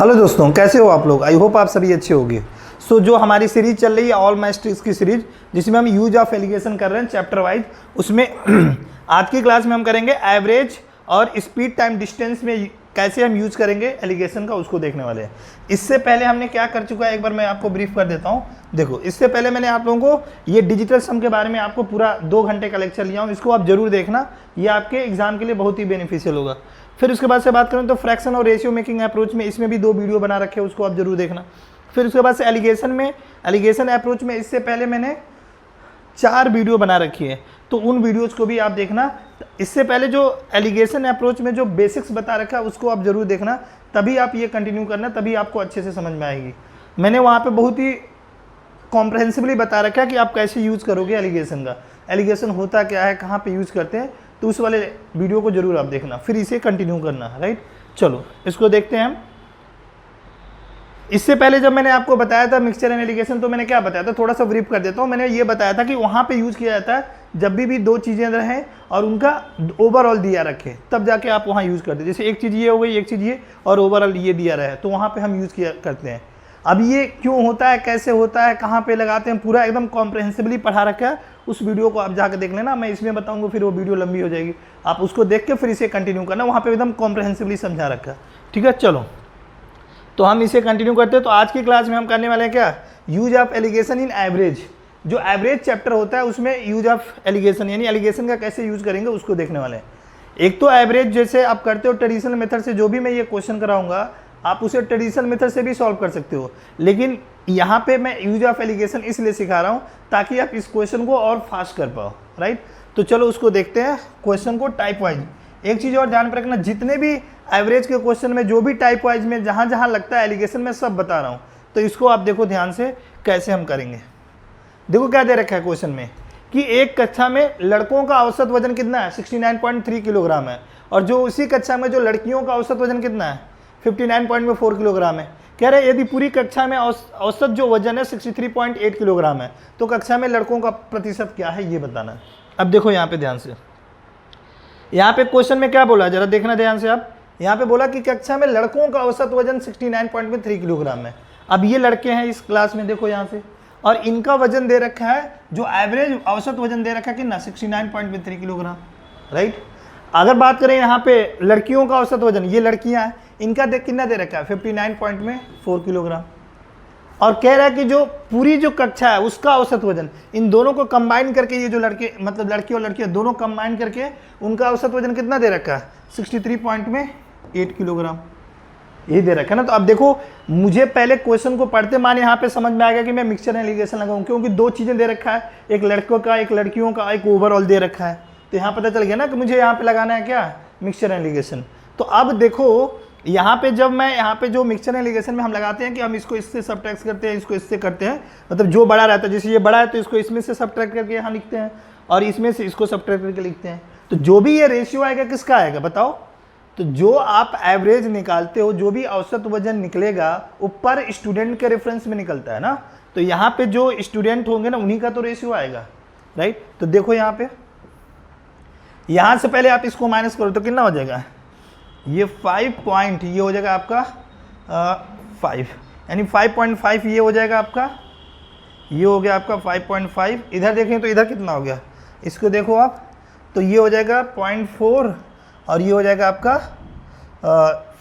Hello दोस्तों, कैसे हो आप लोग। आई होप आप सभी अच्छे होंगे। सो जो हमारी सीरीज चल रही है ऑल मैस्ट्रिक्स की सीरीज, जिसमें हम यूज ऑफ एलिगेशन कर रहे हैं चैप्टर वाइज, उसमें आज की क्लास में हम करेंगे एवरेज और स्पीड टाइम डिस्टेंस में कैसे हम यूज करेंगे एलिगेशन का, उसको देखने वाले हैं। इससे पहले हमने क्या कर चुका है, एक बार मैं आपको ब्रीफ कर देता हूँ। देखो, इससे पहले मैंने आप लोगों को ये डिजिटल सम के बारे में आपको पूरा 2 घंटे का लेक्चर लिया हूँ, इसको आप जरूर देखना, ये आपके एग्जाम के लिए बहुत ही बेनिफिशियल होगा। फिर उसके बाद से बात करें तो फ्रैक्शन और रेशियो मेकिंग अप्रोच में, इसमें भी 2 वीडियो बना रखे हैं, उसको आप जरूर देखना। फिर उसके बाद से एलिगेशन अप्रोच में इससे पहले मैंने 4 वीडियो बना रखी है, तो उन वीडियोज़ को भी आप देखना। इससे पहले जो एलिगेशन अप्रोच में जो बेसिक्स बता रखा है उसको आप जरूर देखना, तभी आप ये कंटिन्यू करना, तभी आपको अच्छे से समझ में आएगी। मैंने वहाँ पे बहुत ही कॉम्प्रहेंसिवली बता रखा है कि आप कैसे यूज़ करोगे एलिगेशन का, एलिगेशन होता क्या है, कहाँ पे यूज़ करते हैं, तो उस वाले वीडियो को जरूर आप देखना, फिर इसे कंटिन्यू करना। राइट, चलो इसको देखते हैं हम। इससे पहले जब मैंने आपको बताया था मिक्सचर एंड एलिगेशन, तो मैंने क्या बताया था, थोड़ा सा ब्रीफ कर देता हूँ। मैंने ये बताया था कि वहाँ पे यूज़ किया जाता है जब भी 2 चीज़ें रहें और उनका ओवरऑल दिया रखे, तब जाके आप वहाँ यूज़ करते हैं। जैसे एक चीज़ ये हो गई, एक चीज़ ये, और ओवरऑल ये दिया रहे, तो वहाँ पे हम यूज़ किया करते हैं। अब ये क्यों होता है, कैसे होता है, कहाँ पे लगाते हैं, पूरा एकदम कॉम्प्रहेंसिवली पढ़ा रखा है। उस वीडियो को आप जाकर देख लेना, मैं इसमें बताऊंगा, फिर वो वीडियो लंबी हो जाएगी, आप उसको देख के फिर इसे कंटिन्यू करना, वहाँ पे एकदम कॉम्प्रहेंसिवली समझा रखा है। ठीक है, चलो तो हम इसे कंटिन्यू करते हैं। तो आज की क्लास में हम करने वाले हैं क्या, use of alligation in average. जो एवरेज चैप्टर होता है उसमें यूज ऑफ एलिगेशन, यानी एलिगेशन का कैसे यूज करेंगे उसको देखने वाले हैं। एक तो एवरेज जैसे आप करते हो ट्रेडिशनल मेथड से, जो भी मैं ये क्वेश्चन कराऊंगा आप उसे ट्रेडिशनल मेथड से भी सॉल्व कर सकते हो, लेकिन यहाँ पे मैं यूज ऑफ एलिगेशन इसलिए सिखा रहा हूँ ताकि आप इस क्वेश्चन को और फास्ट कर पाओ। राइट, तो चलो उसको देखते हैं क्वेश्चन को टाइप वाइज। एक चीज़ और ध्यान रखना, जितने भी एवरेज के क्वेश्चन में जो भी टाइप वाइज में जहाँ जहाँ लगता है एलिगेशन में सब बता रहा हूँ, तो इसको आप देखो ध्यान से कैसे हम करेंगे। देखो क्या दे रखा है क्वेश्चन में कि एक कक्षा में लड़कों का औसत वजन कितना है, 69.3 किलोग्राम है, और जो उसी कक्षा में जो लड़कियों का औसत वजन कितना है, 59.4 किलोग्राम है। कह रहे यदि पूरी कक्षा में औसत जो वजन है 63.8 किलोग्राम है, तो कक्षा में लड़कों का प्रतिशत क्या है ये बताना है। अब देखो यहाँ पे ध्यान से, यहाँ पे क्वेश्चन में क्या बोला, जरा देखना ध्यान से आप। यहाँ पे बोला कि कक्षा में लड़कों का औसत वजन 69.3 किलोग्राम है। अब ये लड़के हैं इस क्लास में, देखो यहाँ से, और इनका वजन दे रखा है, जो एवरेज औसत वजन दे रखा है कितना, 69.3 किलोग्राम। राइट, अगर बात करें यहाँ पे लड़कियों का औसत वजन, ये लड़कियाँ हैं, इनका कितना दे रखा है, 59.4 किलोग्राम। और कह रहा है कि जो पूरी जो कक्षा है उसका औसत वजन, इन दोनों को कंबाइन करके, ये जो लड़के मतलब लड़की और लड़कियां दोनों कंबाइन करके उनका औसत वजन कितना दे रखा है, 63.8 किलोग्राम, ये दे रखा है ना। तो अब देखो, मुझे पहले क्वेश्चन को पढ़ते माने यहाँ पे समझ में आ गया कि मैं मिक्सचर एलिगेशन लगाऊं, क्योंकि 2 चीज़ें दे रखा है, एक लड़कों का, एक लड़कियों का, एक ओवरऑल दे रखा है। तो यहाँ पता चल गया ना कि मुझे यहाँ पे लगाना है क्या, मिक्सचर एलिगेशन। तो अब देखो यहाँ पे, जब मैं यहाँ पे जो मिक्सचर एलिगेशन में हम लगाते हैं कि हम इसको इससे सबट्रैक्ट करते हैं, इसको इससे करते हैं, मतलब जो बड़ा रहता है, जैसे ये बड़ा है तो इसको इसमें से सबट्रैक्ट करके यहाँ लिखते हैं, और इसमें से इसको सबट्रैक्ट करके लिखते हैं। तो जो भी ये रेशियो आएगा किसका आएगा बताओ, तो जो आप एवरेज निकालते हो, जो भी औसत वजन निकलेगा वो पर स्टूडेंट के रेफरेंस में निकलता है ना। तो यहाँ पे जो स्टूडेंट होंगे ना उन्हीं का तो रेशियो आएगा। राइट, तो देखो यहाँ पे, यहाँ से पहले आप इसको माइनस करो तो कितना हो जाएगा, ये 5 पॉइंट, ये हो जाएगा आपका 5, यानी 5.5 ये हो जाएगा आपका, ये हो गया आपका 5.5। इधर देखें तो इधर कितना हो गया, इसको देखो आप, तो ये हो जाएगा 0.4, और ये हो जाएगा आपका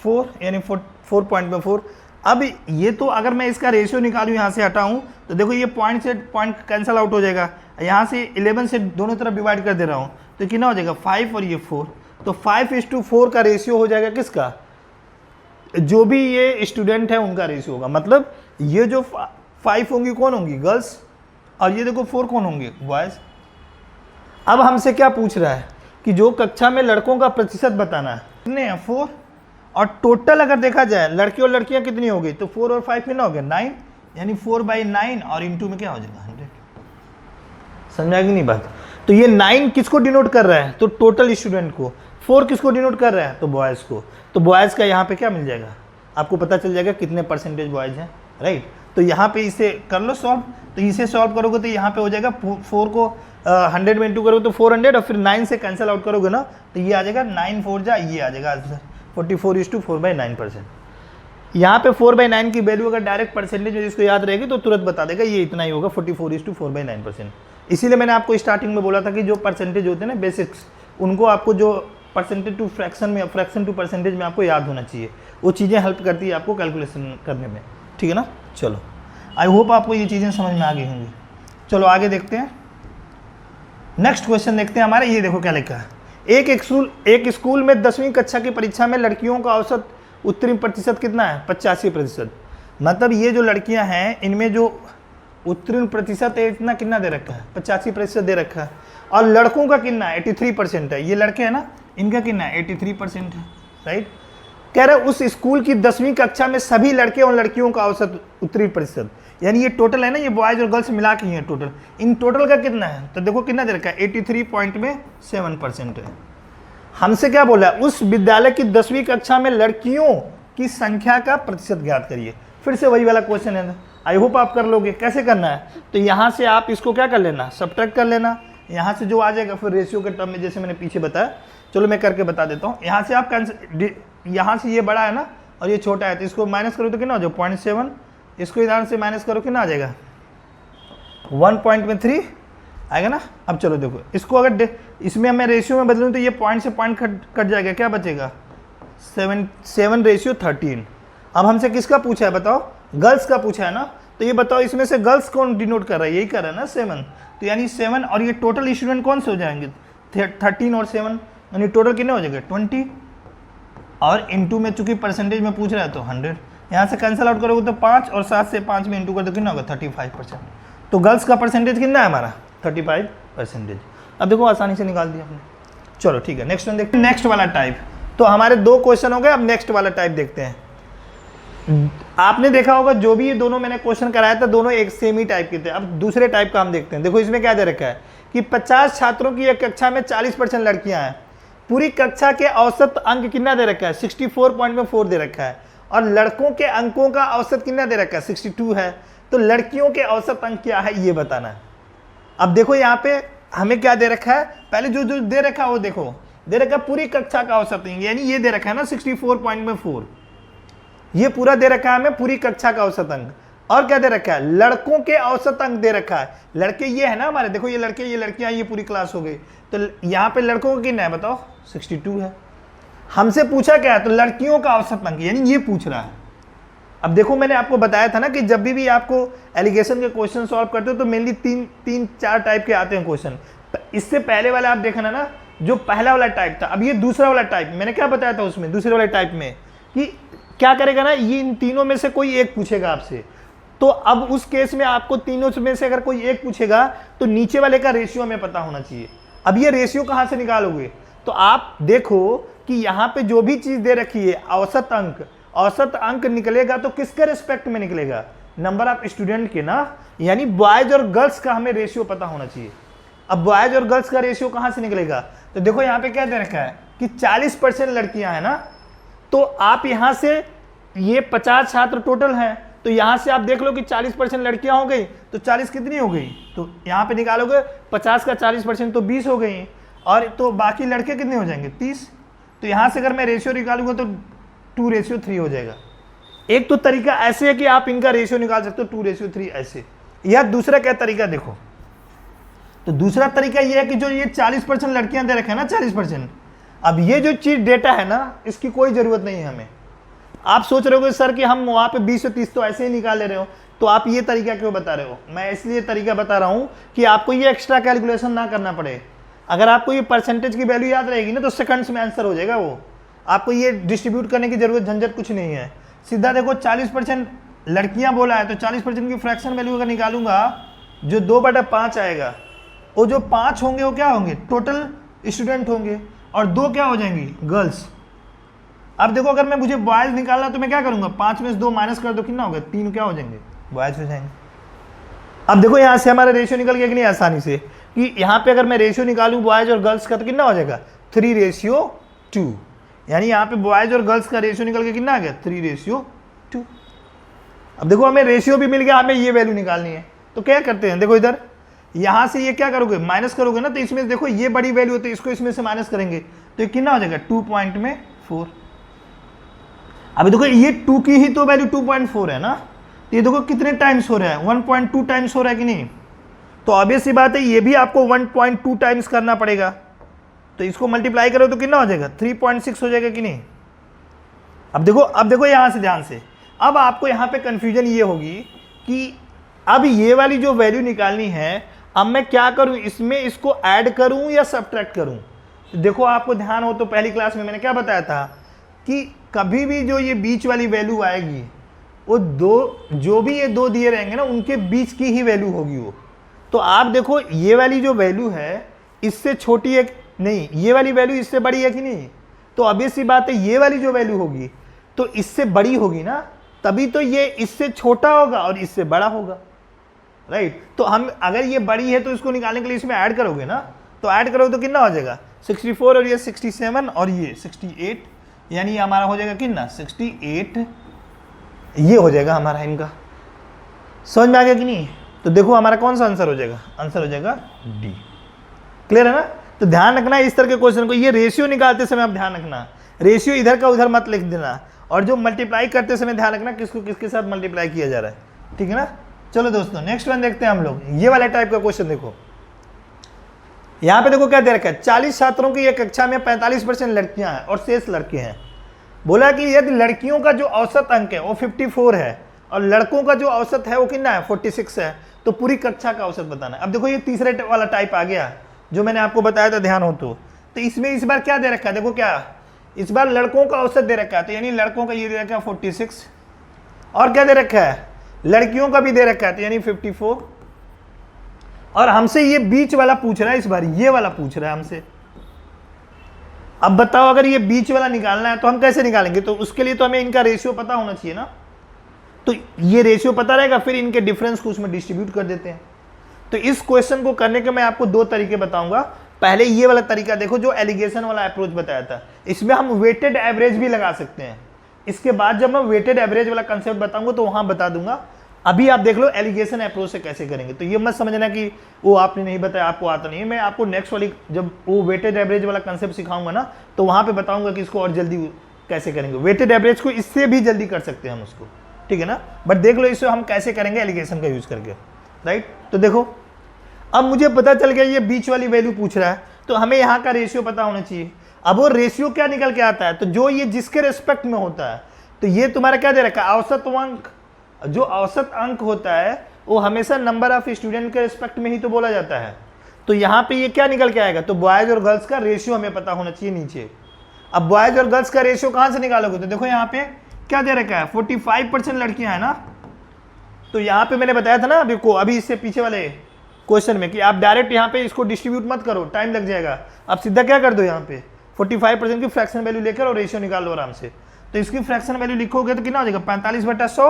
4, यानी 4.4। अब ये तो अगर मैं इसका रेशियो निकालूँ, यहाँ से हटाऊँ, तो देखो ये पॉइंट से पॉइंट कैंसिल आउट हो जाएगा, यहाँ से 11 से दोनों तरफ डिवाइड कर दे रहा हूँ, तो कितना हो जाएगा 5 और ये 4, तो 5:4 का रेशियो हो जाएगा किसका, जो भी ये स्टूडेंट है उनका रेशियो होगा। मतलब ये जो 5 होंगी कौन होंगी, गर्ल्स, और ये देखो 4 कौन होंगे, बॉयज। अब हमसे क्या पूछ रहा है कि जो कक्षा में लड़कों का प्रतिशत बताना है, कितने हैं 4, और टोटल अगर देखा जाए लड़के और लड़कियां कितनी हो गई, तो 4 और 5 में ना हो गया 9, यानी 4/9, और इंटू में क्या हो जाएगा 100। समझा कि नहीं बात। तो ये 9 किसको डिनोट कर रहा है, तो टोटल स्टूडेंट को। 4 किसको डिनोट कर रहा है, तो बॉयज़ को। तो बॉयज़ का यहाँ पे क्या मिल जाएगा, आपको पता चल जाएगा कितने परसेंटेज बॉयज़ हैं। राइट, तो यहाँ पे इसे कर लो सॉल्व, तो इसे सॉल्व करोगे तो यहाँ पे हो जाएगा 4 को 100 में इंटू करोगे तो 400, और फिर 9 से कैंसिल आउट करोगे ना तो ये आ जाएगा 9 4 जा, ये आ जाएगा आंसर 44:4/9%। यहाँ पे 4/9 की वैल्यू अगर डायरेक्ट परसेंटेज में जिसको याद रहेगी तो तुरंत बता देगा ये इतना ही होगा 44:4/9%। इसीलिए मैंने आपको स्टार्टिंग में बोला था कि जो परसेंटेज होते हैं ना बेसिक्स, उनको आपको जो परसेंटेज टू फ्रैक्शन में, फ्रैक्शन टू परसेंटेज में आपको याद होना चाहिए। वो चीज़ें हेल्प करती है आपको कैलकुलेशन करने में, ठीक है ना। चलो आई होप आपको ये चीज़ें समझ में आ गई होंगी। चलो आगे देखते हैं, नेक्स्ट क्वेश्चन देखते हैं हमारे। ये देखो क्या लिखा है, एक स्कूल में 10वीं कक्षा की परीक्षा में लड़कियों का औसत उत्तीर्ण प्रतिशत कितना है? 85%। मतलब ये जो लड़कियां हैं इनमें जो उत्तीर्ण प्रतिशत है इतना कितना दे रखा है? 85% दे रखा है। और लड़कों का कितना है? 83% है। ये लड़के हैं ना, इनका कितना है? 83% है, राइट। कह रहे उस स्कूल की 10वीं कक्षा में सभी लड़के और लड़कियों का औसत उत्तीर्ण प्रतिशत, यानी ये टोटल है ना, ये बॉयज और गर्ल्स मिला के ही है टोटल, इन टोटल का कितना है? तो देखो कितना दे रखा है? 83.7% है। हमसे क्या बोला? उस विद्यालय की 10वीं कक्षा में लड़कियों की संख्या का प्रतिशत ज्ञात करिए। फिर से वही वाला क्वेश्चन है, आई होप आप कर लोगे। कैसे करना है? तो यहाँ से आप इसको क्या कर लेना? सब्ट्रैक्ट कर लेना। यहाँ से जो आ जाएगा फिर रेशियो के टर्म में, जैसे मैंने पीछे बताया, चलो मैं करके बता देता हूँ। यहाँ से आप यहाँ से ये बड़ा है ना और ये छोटा है, तो इसको माइनस करो तो कितना हो जाए? 0.7। इसको इधर से माइनस करो कितना आ जाएगा? 1.3 आएगा ना। अब चलो देखो, इसको अगर इसमें मैं रेशियो में बदलूँ तो ये पॉइंट से पॉइंट कट जाएगा, क्या बचेगा? 7:13। अब हमसे किसका पूछा है बताओ? गर्ल्स का पूछा है ना। तो ये बताओ इसमें से गर्ल्स कौन डिनोट कर रहा है? यही कर रहा है ना, 7। तो यानी 7, और ये टोटल स्टूडेंट कौन से हो जाएंगे? 13 और 7, यानी टोटल कितने हो जाएंगे? 20। और इंटू में चूंकि परसेंटेज में पूछ रहा है तो 100। यहाँ से कैंसिल आउट करोगे तो 5, और 7 से 5 में इंटू कर दो कितना होगा? 35%। तो गर्ल्स का परसेंटेज कितना है हमारा? 35%। अब देखो आसानी से निकाल दिया हमने। चलो ठीक है, नेक्स्ट वन देखते हैं। नेक्स्ट वाला टाइप, तो हमारे 2 क्वेश्चन हो गए। अब नेक्स्ट वाला टाइप देखते हैं। आपने देखा होगा जो भी ये दोनों मैंने क्वेश्चन कराया था, दोनों एक सेम ही टाइप के थे। अब दूसरे टाइप का हम देखते हैं। देखो इसमें क्या दे रखा है कि 50 छात्रों की एक कक्षा में 40% लड़कियां हैं। पूरी कक्षा के औसत अंक कितना दे रखा है? 64.4 दे रखा है। और लड़कों के अंकों का औसत कितना दे रखा है? 62 है। तो लड़कियों के औसत अंक क्या है ये बताना है। अब देखो यहाँ पे हमें क्या दे रखा है? पहले जो जो दे रखा है वो देखो, दे रखा है पूरी कक्षा का औसत अंक, यानी ये दे रखा है ना 64.4, ये पूरा दे रखा है हमें पूरी कक्षा का औसत अंक। और क्या दे रखा है? लड़कों के औसत अंक दे रखा है। लड़के ये है ना हमारे, देखो ये लड़के, ये लड़कियां, ये पूरी क्लास हो गई। तो यहाँ पे लड़कों का कितना है बताओ? 62 है। हमसे पूछा क्या है? तो लड़कियों का औसत अंक, यानी ये पूछ रहा है। अब देखो मैंने आपको बताया था ना कि जब भी आपको एलिगेशन के क्वेश्चन सॉल्व करते हो तो मेनली 3-4 टाइप के आते हैं क्वेश्चन। इससे पहले वाला आप देखना ना, जो पहला वाला टाइप था। अब ये दूसरा वाला टाइप, मैंने क्या बताया था उसमें दूसरे वाले टाइप में कि क्या करेगा ना, ये इन तीनों में से कोई एक पूछेगा आपसे। तो अब उस केस में आपको तीनों में से अगर कोई एक पूछेगा तो नीचे वाले का रेशियो हमें पता होना चाहिए। अब ये रेशियो कहाँ से निकालोगे? तो आप देखो कि यहाँ पे जो भी चीज दे रखी है औसत अंक निकलेगा तो किसके रिस्पेक्ट में निकलेगा? नंबर ऑफ स्टूडेंट के ना, यानी बॉयज और गर्ल्स का हमें रेशियो पता होना चाहिए। अब बॉयज और गर्ल्स का रेशियो कहाँ से निकलेगा? तो देखो यहाँ पे क्या दे रखा है कि 40% लड़कियां हैं ना। तो आप यहाँ से ये 50 छात्र टोटल हैं, तो यहाँ से आप देख लो कि 40% लड़कियां हो गई, तो 40 कितनी हो गई? तो यहाँ पे निकालोगे 50 का 40% तो 20 हो गई, और तो बाकी लड़के कितने हो जाएंगे? 30। तो यहाँ से अगर मैं रेशियो निकालूंगा तो 2:3 हो जाएगा। एक तो तरीका ऐसे है कि आप इनका रेशियो निकाल सकते हो 2:3 ऐसे, या दूसरा क्या तरीका देखो। तो दूसरा तरीका ये है कि जो ये 40% लड़कियां दे रखे हैं ना 40%, अब ये जो चीज डेटा है ना इसकी कोई जरूरत नहीं है हमें। आप सोच रहे हो सर कि हम वहां पे 20 से 30 तो ऐसे ही निकाल ले रहे हो, तो आप ये तरीका क्यों बता रहे हो? मैं इसलिए तरीका बता रहा हूं कि आपको ये एक्स्ट्रा कैलकुलेशन ना करना पड़े। अगर आपको ये परसेंटेज की वैल्यू याद रहेगी ना तो सेकंड्स में आंसर हो जाएगा वो। आपको ये डिस्ट्रीब्यूट करने की जरूरत, झंझट कुछ नहीं है। सीधा देखो 40% लड़कियां बोला है तो 40% की फ्रैक्शन वैल्यू अगर निकालूंगा जो 2/5 आएगा, वो जो 5 होंगे वो क्या होंगे? टोटल स्टूडेंट होंगे, और 2 क्या हो जाएंगी? गर्ल्स। अब देखो अगर मैं मुझे बॉयज निकालना तो मैं क्या करूंगा? 5 में से 2 माइनस कर दो, कितना होगा? 3 क्या हो जाएंगे? बॉयज हो जाएंगे। अब देखो यहाँ से हमारा रेशियो निकल गया कि नहीं आसानी से, कि यहाँ पे अगर मैं रेशियो निकालूं बॉयज और गर्ल्स का तो कितना हो जाएगा? 3:2। यानी यहाँ पे बॉयज और गर्ल्स का रेशियो निकल के कितना आ गया? 3:2। अब देखो हमें रेशियो भी मिल गया, हमें ये वैल्यू निकालनी है। तो क्या करते हैं, देखो इधर यहाँ से ये क्या करोगे? माइनस करोगे ना, तो इसमें देखो ये बड़ी वैल्यू होती है, इसको इसमें से माइनस करेंगे तो ये कितना हो जाएगा? 2.4। अभी देखो ये 2 की ही तो वैल्यू 2.4 है ना, तो ये देखो कितने टाइम्स हो रहा है, 1.2 टाइम्स हो रहा है कि नहीं। तो ऑब्वियस सी बात है ये भी आपको 1.2 टाइम्स करना पड़ेगा, तो इसको मल्टीप्लाई करो तो कितना हो जाएगा, 3.6 हो जाएगा कि नहीं। अब देखो यहाँ से ध्यान से, अब आपको यहाँ पे कंफ्यूजन ये होगी कि अब ये वाली जो वैल्यू निकालनी है, अब मैं क्या करूँ, इसमें इसको ऐड करूँ या सब्ट्रैक्ट करूँ। तो देखो आपको ध्यान हो तो पहली क्लास में मैंने क्या बताया था कि कभी भी जो ये बीच वाली वैल्यू आएगी वो जो भी ये दो दिए रहेंगे ना उनके बीच की ही वैल्यू होगी वो। तो आप देखो ये वाली जो वैल्यू है इससे छोटी है नहीं, ये वाली वैल्यू इससे बड़ी है कि नहीं। तो ऑब्वियस सी बात है ये वाली जो वैल्यू होगी तो इससे बड़ी होगी ना, तभी तो ये इससे छोटा होगा और इससे बड़ा होगा, राइट। तो हम अगर ये बड़ी है तो इसको निकालने के लिए इसमें ऐड करोगे ना, तो ऐड करोगे तो कितना हो जाएगा 64 और ये 67 और ये 68, यानी ये हमारा हो जाएगा कितना 68, ये हो जाएगा हमारा इनका। समझ में आ गया कि नहीं। तो देखो हमारा कौन सा आंसर हो जाएगा, आंसर हो जाएगा डी। क्लियर है ना। तो ध्यान रखना इस तरह के क्वेश्चन को, ये रेशियो निकालते समय आप ध्यान रखना, रेशियो इधर का उधर मत लिख देना, और जो मल्टीप्लाई करते समय ध्यान रखना किसको किसके साथ मल्टीप्लाई किया जा रहा है, ठीक है ना। चलो दोस्तों नेक्स्ट वन देखते हैं हम लोग, ये वाला टाइप का क्वेश्चन देखो। यहाँ पे देखो क्या दे रखा है, 40 छात्रों की एक कक्षा में 45% लड़कियां हैं और शेष लड़के हैं। बोला कि यदि लड़कियों का जो औसत अंक है वो 54 है और लड़कों का जो औसत है वो कितना है 46 है, तो पूरी कक्षा का औसत बताना है। अब देखो ये तीसरे वाला टाइप आ गया जो मैंने आपको बताया था, ध्यान हो तो इसमें इस बार क्या दे रखा है, देखो क्या इस बार लड़कों का औसत दे रखा है, तो यानी लड़कों का ये दे रखा है 46, और क्या दे रखा है लड़कियों का भी दे रखा है, तो यानी 54, और हमसे ये बीच वाला पूछ रहा है, इस बार ये वाला पूछ रहा है हमसे। अब बताओ अगर ये बीच वाला निकालना है तो हम कैसे निकालेंगे, तो उसके लिए तो हमें इनका रेशियो पता होना चाहिए ना। तो ये रेशियो पता रहेगा, फिर इनके डिफरेंस को उसमें डिस्ट्रीब्यूट कर देते हैं। तो इस क्वेश्चन को करने के मैं आपको दो तरीके बताऊंगा। पहले ये वाला तरीका देखो जो एलिगेशन वाला अप्रोच बताया था, इसमें हम वेटेड एवरेज भी लगा सकते हैं। इसके बाद जब मैं वेटेड एवरेज वाला कंसेप्ट बताऊंगा तो वहां बता दूंगा। अभी आप देख लो एलिगेशन अप्रोच से कैसे करेंगे। तो ये मत समझना कि वो आपने नहीं बताया, आपको आता नहीं है। मैं आपको नेक्स्ट वाली जब वो वेटेड एवरेज वाला कंसेप्ट सिखाऊंगा ना, तो वहां पे बताऊंगा कि इसको और जल्दी कैसे करेंगे। वेटेड एवरेज को इससे भी जल्दी कर सकते हैं हम उसको, ठीक है ना। बट देख लो इसे हम कैसे करेंगे एलिगेशन का यूज करके, राइट। तो देखो अब मुझे पता चल गया ये बीच वाली वैल्यू पूछ रहा है, तो हमें यहाँ का रेशियो पता होना चाहिए। अब वो रेशियो क्या निकल के आता है, तो जो ये जिसके रेस्पेक्ट में होता है, तो ये तुम्हारा क्या दे रखा है औसत अंक। जो औसत अंक होता है वो हमेशा नंबर ऑफ स्टूडेंट के रिस्पेक्ट में ही तो बोला जाता है। तो यहाँ पे ये क्या निकल के आएगा, तो बॉयज और गर्ल्स का रेशियो हमें पता होना चाहिए नीचे। अब बॉयज और गर्ल्स का रेशियो कहाँ से निकालोगे, तो देखो यहाँ पे क्या दे रखा है 45% लड़कियां हैं ना। तो यहाँ पे मैंने बताया था ना अभी इससे पीछे वाले क्वेश्चन में कि आप डायरेक्ट यहाँ पे इसको डिस्ट्रीब्यूट मत करो, टाइम लग जाएगा। आप सीधा क्या कर दो, यहाँ पे 45% की फ्रैक्शन वैल्यू लेकर और रेशियो निकाल लो आराम से। तो इसकी फ्रैक्शन वैल्यू लिखोगे तो कितना हो जाएगा 45/100,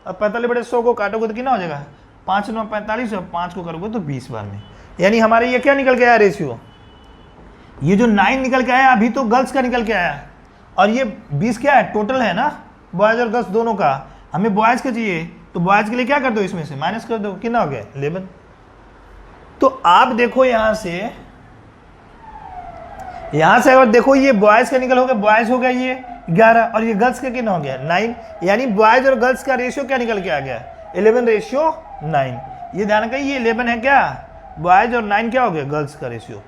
और 45/100 को काटोगे तो कितना हो जाएगा 5 9 45, और 5 को करोगे तो 20 बार में। यानी हमारे ये क्या निकल के आया रेशियो, ये जो 9 निकल के आया अभी तो गर्ल्स का निकल के आया, और ये 20 क्या है टोटल है ना, बॉयज और गर्ल्स दोनों का। हमें बॉयज का चाहिए तो बॉयज के लिए क्या कर दो, इसमें से माइनस कर दो, कितना हो गया 11। तो आप देखो यहां से अगर देखो ये बॉयज का निकल हो गया, बॉयज हो गया ये 11, और ये गर्ल्स का कितना हो गया 9। यानी बॉयज और गर्ल्स का रेशियो क्या निकल के आ गया 11:9। ये ध्यान रखिए ये 11 है क्या बॉयज और 9 क्या हो गया गर्ल्स का रेशियो।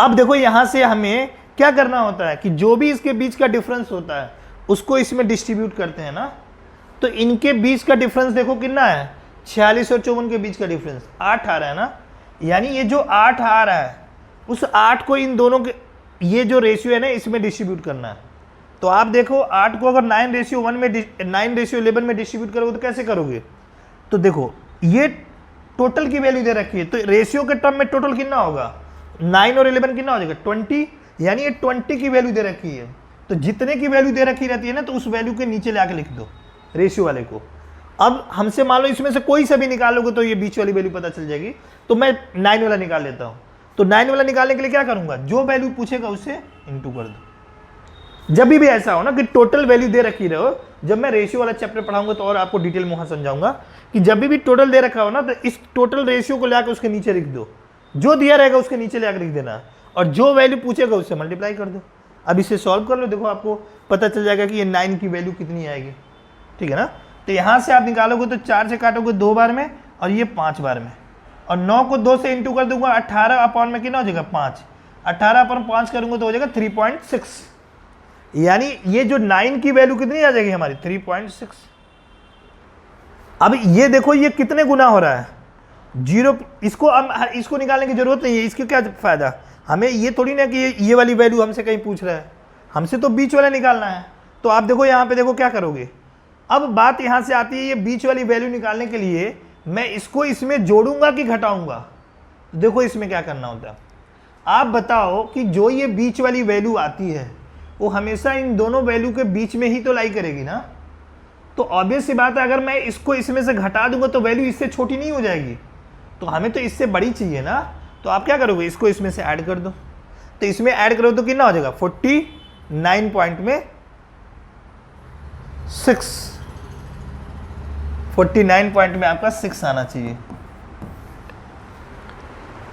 अब देखो यहां से हमें क्या करना होता है कि जो भी इसके बीच का डिफरेंस होता है उसको इसमें डिस्ट्रीब्यूट करते हैं ना। तो इनके बीच का डिफरेंस देखो कितना है 46 और 54 के बीच का डिफरेंस 8 आ रहा है ना। यानी ये जो 8 आ रहा है उस 8 को इन दोनों के ये जो रेशियो है ना इसमें डिस्ट्रीब्यूट करना है। तो आप देखो 8 को अगर 9:1 में 9:11 में डिस्ट्रीब्यूट करोगे तो कैसे करोगे, तो देखो ये टोटल की वैल्यू दे रखी है, तो रेशियो के टर्म में टोटल कितना होगा 9 और 11 कितना हो जाएगा 20। यानी ये 20 की वैल्यू दे रखी है, तो जितने की वैल्यू दे रखी रहती है ना तो उस वैल्यू के नीचे लाके लिख दो रेशियो वाले को। अब हमसे मान लो इसमें से कोई सा भी निकालोगे तो ये बीच वाली वैल्यू पता चल जाएगी। तो मैं 9 वाला निकाल लेता हूँ। तो 9 वाला निकालने के लिए क्या करूंगा, जो वैल्यू पूछेगा उससे इंटू कर दो। जब भी ऐसा हो ना कि टोटल वैल्यू दे रखी रहो, जब मैं रेशियो वाला चैप्टर पढ़ाऊंगा तो और आपको डिटेल में वहां समझाऊंगा कि जब भी टोटल दे रखा हो ना तो इस टोटल रेशियो को लाकर उसके नीचे लिख दो, जो दिया रहेगा उसके नीचे लाकर लिख देना, और जो वैल्यू पूछेगा उससे मल्टीप्लाई कर दो। अब इसे सॉल्व कर लो, देखो आपको पता चल जाएगा कि ये 9 की वैल्यू कितनी आएगी, ठीक है ना। तो यहाँ से आप निकालोगे तो 4 से काटोगे 2 बार में और ये 5 बार में, और 9 को 2 से इंटू कर दूंगा, 18 अपॉन में कितना हो जाएगा 5, 18 अपॉन 5 करूंगा तो हो जाएगा 3.6, यानी ये जो 9 की वैल्यू कितनी आ जाएगी हमारी 3.6। अब ये देखो ये कितने गुना हो रहा है, 0, इसको अब इसको निकालने की जरूरत नहीं है, इसके क्या फायदा, हमें ये थोड़ी ना कि ये वाली वैल्यू हमसे कहीं पूछ रहा है, हमसे तो बीच वाला निकालना है। तो आप देखो यहाँ पे देखो क्या करोगे, अब बात यहाँ से आती है, ये बीच वाली वैल्यू निकालने के लिए मैं इसको इसमें जोड़ूंगा कि घटाऊंगा। तो देखो इसमें क्या करना होता है, आप बताओ कि जो ये बीच वाली वैल्यू आती है वो हमेशा इन दोनों वैल्यू के बीच में ही तो लाई करेगी ना। तो ऑब्वियस सी बात है, अगर मैं इसको इसमें से घटा दूंगा तो वैल्यू इससे छोटी नहीं हो जाएगी, तो हमें तो इससे बड़ी चाहिए ना। तो आप क्या करोगे, इसको इसमें से ऐड कर दो, तो इसमें ऐड करो तो कितना हो जाएगा 49 पॉइंट में 6, 49 पॉइंट में आपका 6 आना चाहिए,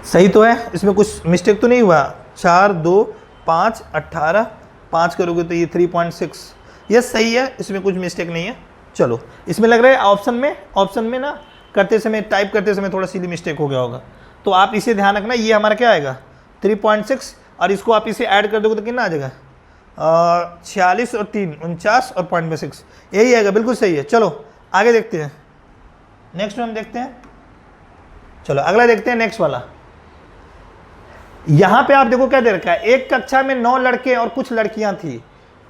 सही तो है, इसमें कुछ मिस्टेक तो नहीं हुआ। 4 2 5 18 5 करोगे तो ये 3.6, ये सही है, इसमें कुछ मिस्टेक नहीं है। चलो इसमें लग रहा है ऑप्शन में ना करते समय, टाइप करते समय थोड़ा सी मिस्टेक हो गया होगा, तो आप इसे ध्यान रखना, ये हमारा क्या आएगा 3.6, और इसको आप इसे ऐड कर दोगे तो कितना आ जाएगा 46 और 3 49 और पॉइंट में 6, यही आएगा, बिल्कुल सही है। चलो आगे देखते हैं, नेक्स्ट हम देखते हैं, चलो अगला देखते हैं नेक्स्ट वाला। यहां पे आप देखो क्या दे रखा है, एक कक्षा में 9 लड़के और कुछ लड़कियां थी,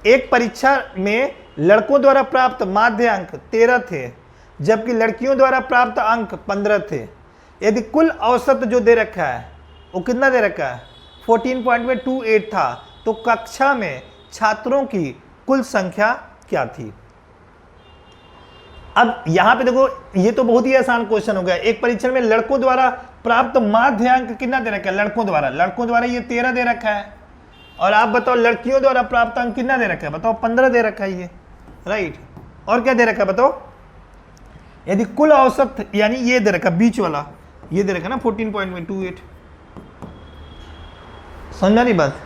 एक परीक्षा में लड़कों द्वारा प्राप्त माध्य अंक 13 थे जबकि लड़कियों द्वारा प्राप्त अंक 15 थे। यदि कुल औसत जो दे रखा है वो कितना दे रखा है 14.28 था, तो कक्षा में छात्रों की कुल संख्या क्या थी। अब यहां पे देखो ये तो बहुत ही आसान क्वेश्चन हो गया, एक परीक्षण में लड़कों द्वारा प्राप्त माध्य अंक कितना दे रखा है, लड़कों द्वारा ये 13 दे रखा है, और आप बताओ लड़कियों द्वारा प्राप्त अंक कितना दे रखा है, बताओ 15 दे रखा है ये, राइट। और क्या दे रखा है बताओ, यदि कुल औसत यानी ये दे रखा बीच वाला, ये दे रखा ना 14.28, समझा नहीं बात।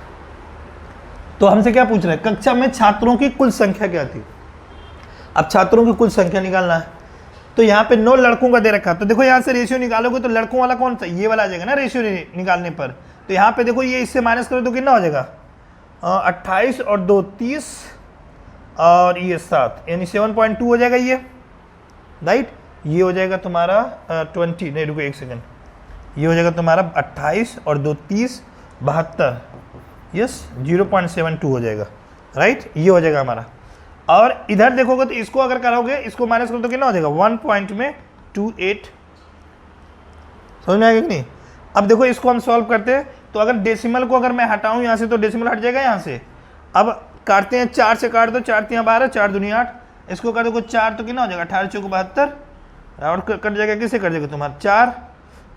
तो हमसे क्या पूछ रहा है, कक्षा में छात्रों की कुल संख्या क्या थी। अब छात्रों की कुल संख्या निकालना है, तो यहाँ पे 9 लड़कों का दे रखा है, तो देखो यहाँ से रेशियो निकालोगे तो लड़कों वाला कौन सा, ये वाला आ जाएगा ना रेशियो निकालने पर। तो यहाँ पे देखो ये इससे माइनस करो तो कितना हो जाएगा 28 और 2 30 और ये 7, यानी 7.2 हो जाएगा ये, राइट। ये हो जाएगा तुम्हारा 20, नहीं रुको एक सेकंड, ये हो जाएगा तुम्हारा 28 और 2 30 72, यस 0.72 हो जाएगा, राइट। ये हो जाएगा हमारा। और इधर देखोगे तो इसको अगर करोगे, इसको माइनस करो तो कितना हो जाएगा 1.28, समझ में आएगा कि नहीं। अब देखो इसको हम सॉल्व करते हैं, तो अगर डेसिमल को अगर मैं हटाऊं यहाँ से तो डेसिमल हट जाएगा यहाँ से। अब काटते हैं, 4 से काट दो, 4 3 12, 4 दूनी 8, इसको कर दो 4 तो कितना हो जाएगा 18 चौक 72, और कट जाएगा, किससे कट जाएगा तुम्हारा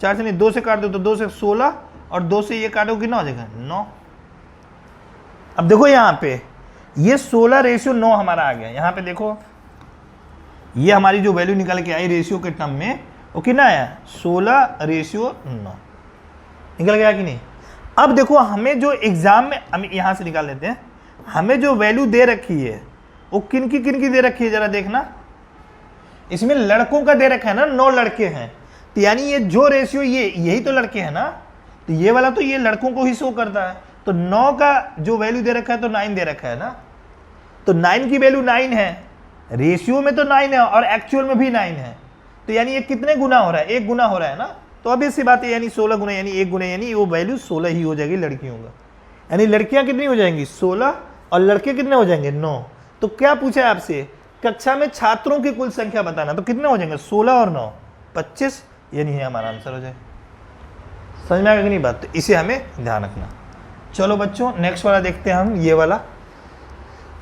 4 से नहीं 2 से काट दो तो 2 से 16, और 2 से ये काटो कितना हो जाएगा 9। अब देखो यहाँ पे ये 16 रेशियो 9 हमारा आ गया, यहाँ पे देखो ये हमारी जो वैल्यू निकल के आई रेशियो के टर्म में वो कितना आया 16 रेशियो 9 निकल गया कि नहीं। अब देखो हमें जो एग्जाम में, हम यहाँ से निकाल लेते हैं, हमें जो वैल्यू दे रखी है वो किन की दे रखी है जरा देखना। इसमें लड़कों का दे रखा है ना, 9 लड़के हैं, तो यानी ये जो रेशियो यही तो लड़के हैं ना, तो ये वाला तो ये लड़कों को ही शो करता है। तो 9 का जो वैल्यू दे रखा है तो 9 दे रखा है ना, तो 9 की वैल्यू 9 है, रेशियो में तो 9 है और एक्चुअल में भी 9 है, तो यानी ये कितने गुना हो रहा है 1 गुना हो रहा है ना। तो अब इसी बात है, यानी 16 गुना यानी 1 गुना, यानी वो वैल्यू 16 ही हो जाएगी लड़कियों का, यानी लड़कियां कितनी हो जाएंगी 16 और लड़के कितने हो जाएंगे 9। तो क्या पूछा है आपसे, कक्षा में छात्रों की कुल संख्या बताना, तो कितने हो जाएंगे 16 और 9 25, यानी है हमारा आंसर हो जाए। समझ में आ गया कि नहीं बात, तो इसे हमें ध्यान रखना। चलो बच्चों नेक्स्ट वाला देखते हैं हम, ये वाला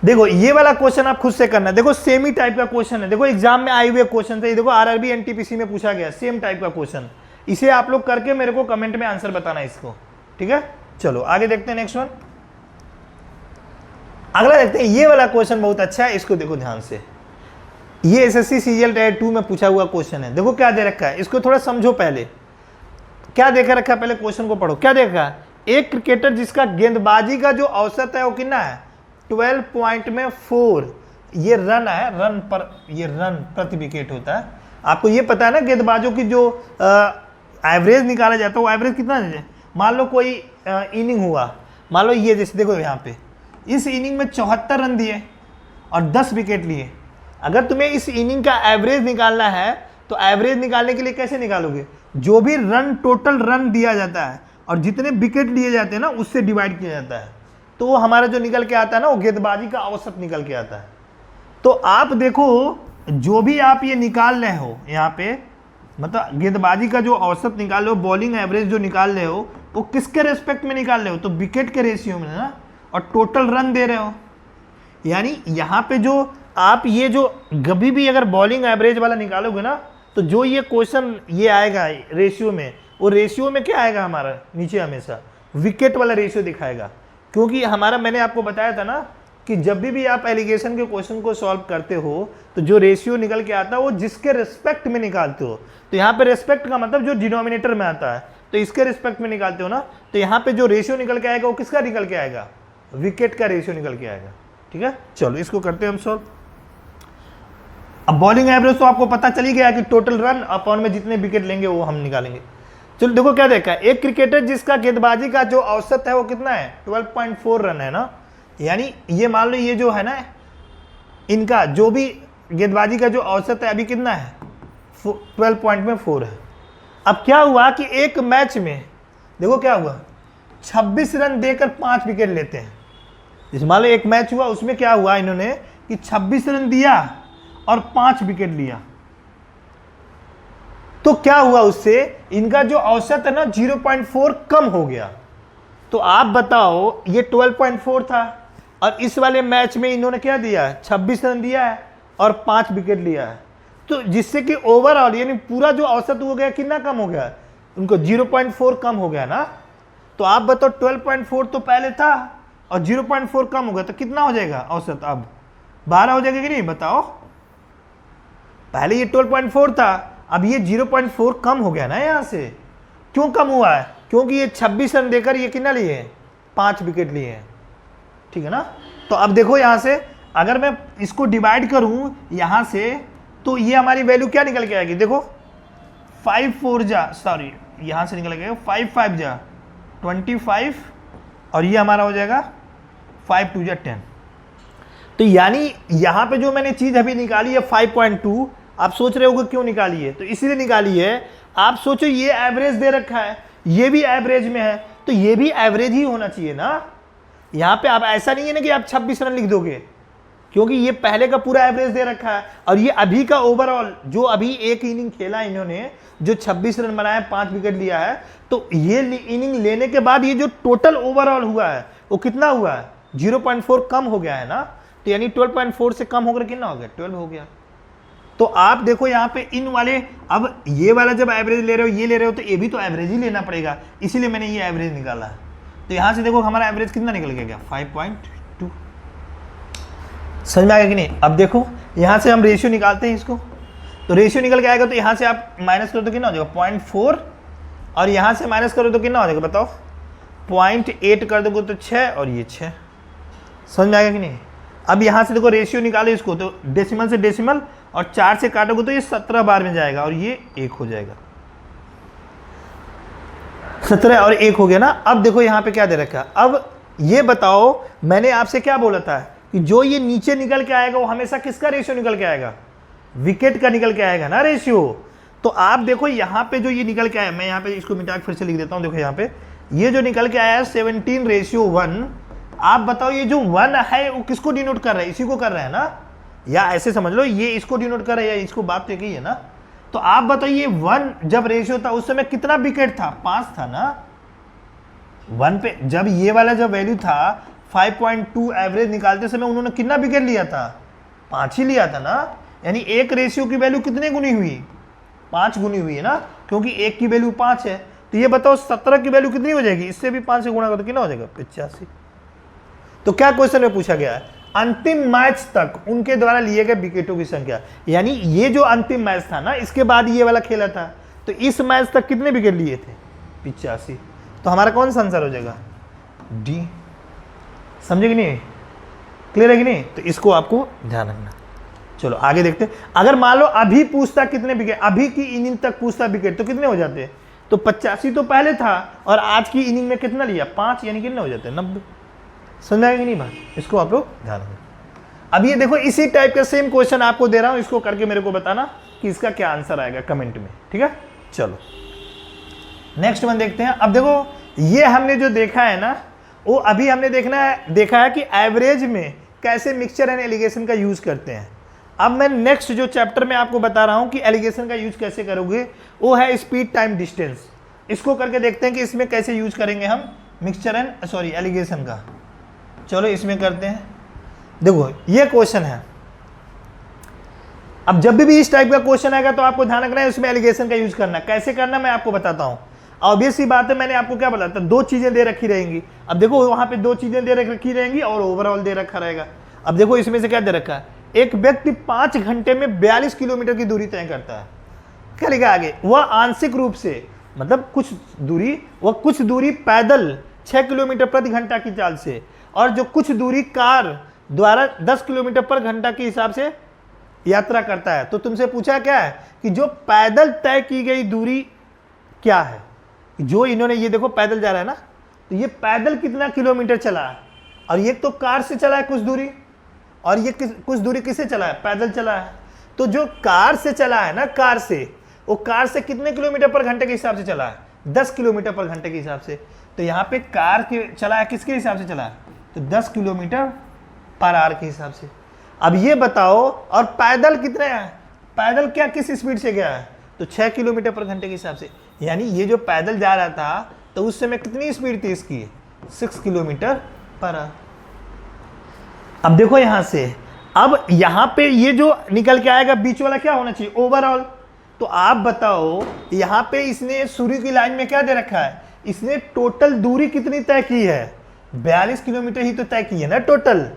देखो, ये वाला क्वेश्चन आप खुद से करना, देखो सेम ही टाइप का क्वेश्चन है, देखो एग्जाम में आए हुए क्वेश्चन थे, देखो आरआरबी एनटीपीसी में पूछा गया सेम टाइप का क्वेश्चन, इसे आप लोग करके मेरे को कमेंट में आंसर बताना इसको, ठीक है। चलो आगे देखते हैं नेक्स्ट वन, अगला देखते हैं। ये वाला क्वेश्चन बहुत अच्छा है, इसको देखो ध्यान से, ये एसएससी सीजीएल टायर 2 में पूछा हुआ क्वेश्चन है। देखो क्या दे रखा है, इसको थोड़ा समझो, पहले क्या देखा रखा है, पहले क्वेश्चन को पढ़ो। क्या देखा है, एक क्रिकेटर जिसका गेंदबाजी का जो औसत है वो कितना है 12 पॉइंट में 4, ये रन है, रन पर, ये रन प्रति विकेट होता है। आपको ये पता है ना गेंदबाजों की जो एवरेज निकाला जाता है वो एवरेज कितना है। मान लो कोई इनिंग हुआ, मान लो ये जैसे देखो यहाँ पे इस इनिंग में 74 रन दिए और 10 विकेट लिए। अगर तुम्हें इस इनिंग का एवरेज निकालना है तो एवरेज निकालने के लिए कैसे निकालोगे, जो भी रन टोटल रन दिया जाता है और जितने विकेट लिए जाते हैं ना उससे डिवाइड किया जाता है, तो वो हमारा जो निकल के आता है ना वो गेंदबाजी का औसत निकल के आता है। तो आप देखो जो भी आप ये निकाल रहे हो यहाँ पे, मतलब गेंदबाजी का जो औसत निकाल रहे हो, बॉलिंग एवरेज जो निकाल रहे हो वो किसके रेस्पेक्ट में निकाल रहे हो, तो विकेट के रेशियो में ना, और टोटल रन दे रहे हो। यानी यहाँ पे जो आप ये जो कभी भी अगर बॉलिंग एवरेज वाला निकालोगे ना तो जो ये क्वेश्चन ये आएगा रेशियो में, वो रेशियो में क्या आएगा हमारा नीचे हमेशा विकेट वाला रेशियो दिखाएगा। क्योंकि हमारा मैंने आपको बताया था ना कि जब भी आप एलिगेशन के क्वेश्चन को सॉल्व करते हो तो जो रेशियो निकल के आता है वो जिसके रिस्पेक्ट में निकालते हो। तो यहाँ पे रिस्पेक्ट का मतलब जो डिनोमिनेटर में आता है, तो इसके रिस्पेक्ट में निकालते हो ना, तो यहाँ पे जो रेशियो निकल के आएगा वो किसका निकल के आएगा, विकेट का रेशियो निकल के आएगा। ठीक है, चलो इसको करते हैं हम सॉल्व। अब बॉलिंग एवरेज तो आपको पता चल ही गया कि टोटल रन अपॉन में जितने विकेट लेंगे वो हम निकालेंगे। चलो देखो क्या देखा है, एक क्रिकेटर जिसका गेंदबाजी का जो औसत है वो कितना है 12.4 रन है ना। यानी ये मान लो ये जो है ना इनका जो भी गेंदबाजी का जो औसत है अभी कितना है 12.4 है। अब क्या हुआ कि एक मैच में देखो क्या हुआ 26 रन देकर 5 विकेट लेते हैं। जैसे मान लो एक मैच हुआ उसमें क्या हुआ इन्होंने कि 26 रन दिया और 5 विकेट लिया, तो क्या हुआ उससे इनका जो औसत है ना 0.4 कम हो गया। तो आप बताओ ये 12.4 था और इस वाले मैच में इन्होंने क्या दिया है 26 रन दिया है और 5 विकेट लिया है, तो जिससे कि ओवरऑल यानी पूरा जो औसत हो गया कितना कम हो गया, उनको 0.4 कम हो गया ना। तो आप बताओ 12.4 तो पहले था और 0.4 कम हो गया तो कितना हो जाएगा औसत, अब 12 हो जाएगा कि नहीं बताओ। पहले ये 12.4 था, अब ये 0.4 कम हो गया ना। यहाँ से क्यों कम हुआ है, क्योंकि ये 26 रन देकर ये कितना लिए हैं 5 विकेट लिए हैं। ठीक है ना। तो अब देखो यहाँ से अगर मैं इसको डिवाइड करूँ यहाँ से तो ये हमारी वैल्यू क्या निकल के आएगी, देखो 5 4 जा सॉरी यहाँ से निकल गया 5 5 जा 25 और ये हमारा हो जाएगा 5 2 जा 10। तो यानी यहाँ पे जो मैंने चीज़ अभी निकाली है 5.2, आप सोच रहे होगे क्यों निकाली है, तो इसीलिए निकाली है। आप सोचो ये एवरेज दे रखा है, ये भी एवरेज में है, तो ये भी एवरेज ही होना चाहिए ना। यहाँ पे आप ऐसा नहीं है ना कि आप 26 रन लिख दोगे, क्योंकि ये पहले का पूरा एवरेज दे रखा है और ये अभी का ओवरऑल जो अभी एक इनिंग खेला इन्होंने जो 26 रन बनाया 5 विकेट लिया है, तो ये इनिंग लेने के बाद ये जो टोटल ओवरऑल हुआ है वो कितना हुआ है 0.4 कम हो गया है ना। तो यानी 12.4 से कम होकर कितना हो गया 12 हो गया। तो आप देखो यहाँ पे इन वाले, अब ये वाला जब एवरेज ले रहे हो ये ले रहे हो तो ये भी तो एवरेज ही लेना पड़ेगा, इसीलिए मैंने ये एवरेज निकाला है। तो यहाँ से देखो हमारा एवरेज कितना निकल गया 5.2। समझ में आएगा कि नहीं। अब देखो यहाँ से हम रेशियो निकालते हैं इसको, तो रेशियो निकल के आएगा तो यहाँ से आप माइनस करो तो कितना हो जाएगा 0.4 और यहाँ से माइनस करो तो कितना हो जाएगा बताओ 0.8 कर दोगे तो 6 और ये 6। समझ में आएगा कि नहीं। अब यहाँ से देखो रेशियो निकालो इसको, तो डेसिमल से डेसिमल और 4 से काटोगे तो ये 17 बार में जाएगा और ये 1 हो जाएगा, 17 और 1 हो गया ना। अब देखो यहाँ पे क्या दे रखा है, अब ये बताओ मैंने आपसे क्या बोला था कि जो ये नीचे निकल के आएगा वो हमेशा किसका रेशियो निकल के आएगा, विकेट का निकल के आएगा ना रेशियो। तो आप देखो यहाँ पे जो ये निकल के आया, मैं यहाँ पे इसको मिटा के फिर से लिख देता हूँ। देखो यहाँ पे ये जो निकल के आया है 17:1, आप बताओ ये जो 1 है वो किसको डिनोट कर रहा है, इसी को कर रहा है ना, या ऐसे समझ लो ये इसको डिनोट कर रहा है या इसको, बात तो एक ही है ना। तो आप बताइए 1 जब रेशियो था उस समय कितना विकेट था 5 था ना। 1 पे जब ये वाला जब वैल्यू था 5.2 एवरेज निकालते समय उन्होंने कितना विकेट लिया था 5 ही लिया था ना। यानी एक रेशियो की वैल्यू कितने गुनी हुई 5 गुनी हुई है ना, क्योंकि एक की वैल्यू 5 है। तो ये बताओ 17 की वैल्यू कितनी हो जाएगी, इससे भी 5 से गुणा करो तो कितना हो जाएगा 85। तो क्या क्वेश्चन में पूछा गया है, अंतिम मैच तक उनके द्वारा लिए गए विकेटों की संख्या। यानी ये जो अंतिम मैच था ना इसके बाद ये वाला खेला था, तो इस मैच तक कितने विकेट लिए थे 85। तो हमारा कौन सा आंसर हो जाएगा? डी। समझे कि नहीं? क्लियर है कि नहीं? तो इसको आपको ध्यान रखना। चलो आगे देखते हैं। अगर मान लो अभी पूछता कितने विकेट, अभी की इनिंग तक पूछता विकेट, तो कितने हो जाते? तो 85 तो पहले था और आज की इनिंग में कितना लिया? 5, यानी कितने हो जाते? 90। समझ आएगी नहीं बात? इसको आप लोग ध्यान रखना। अब ये देखो इसी टाइप का सेम क्वेश्चन आपको दे रहा हूं, इसको करके मेरे को बताना कि इसका क्या आंसर आएगा कमेंट में, ठीक है? चलो नेक्स्ट वन देखते हैं। अब देखो ये हमने जो देखा है ना, वो अभी हमने देखा है कि एवरेज में कैसे मिक्सचर एंड एलिगेशन का यूज करते हैं। अब मैं नेक्स्ट जो चैप्टर में आपको बता रहा हूं कि एलिगेशन का यूज कैसे करोगे, वो है स्पीड टाइम डिस्टेंस। इसको करके देखते हैं कि इसमें कैसे यूज करेंगे हम मिक्सचर एंड एलिगेशन का। चलो इसमें करते हैं। देखो ये क्वेश्चन है। अब जब भी इस टाइप का क्वेश्चन आएगा तो आपको ध्यान रखना है उसमें एलिगेशन का यूज करना। कैसे करना मैं आपको बताता हूं। ऑब्वियस सी बात है, मैंने आपको क्या बताया, 2 चीजें दे रखी रहेंगी। अब देखो वहां पे 2 चीजें दे रखी रहेंगी और ओवरऑल दे रखा रहेगा। अब देखो इसमें से क्या दे रखा है, एक व्यक्ति 5 घंटे में 42 किलोमीटर की दूरी तय करता है। क्या लिखा आगे? वह आंशिक रूप से, मतलब कुछ दूरी पैदल 6 किलोमीटर प्रति घंटा की चाल से, और जो कुछ दूरी कार द्वारा 10 किलोमीटर पर घंटा के हिसाब से यात्रा करता है। तो तुमसे पूछा क्या है कि जो पैदल तय की गई दूरी क्या है। जो इन्होंने, ये देखो पैदल जा रहा है ना, तो ये पैदल कितना किलोमीटर चला है, और ये तो कार से चला है कुछ दूरी, और ये कुछ दूरी किससे चला है? पैदल चला है। तो जो कार से चला है ना, कार से, वो कार से कितने किलोमीटर पर घंटे के हिसाब से चला है? 10 किलोमीटर पर घंटे के हिसाब से। तो यहाँ पे कार के चला है किसके हिसाब से चला है? तो 10 किलोमीटर पर आवर के हिसाब से। अब ये बताओ, और पैदल कितने हैं? पैदल क्या किस स्पीड से गया है? तो 6 किलोमीटर पर घंटे के हिसाब से। यानी ये जो पैदल जा रहा था तो उस समय कितनी स्पीड थी इसकी? 6 किलोमीटर पर आवर। अब देखो यहां से, अब यहां पे ये जो निकल के आएगा बीच वाला क्या होना चाहिए? ओवरऑल। तो आप बताओ यहां पे इसने सूर्य की लाइन में क्या दे रखा है? इसने टोटल दूरी कितनी तय की है? 42 किलोमीटर ही तो तय की है ना टोटल,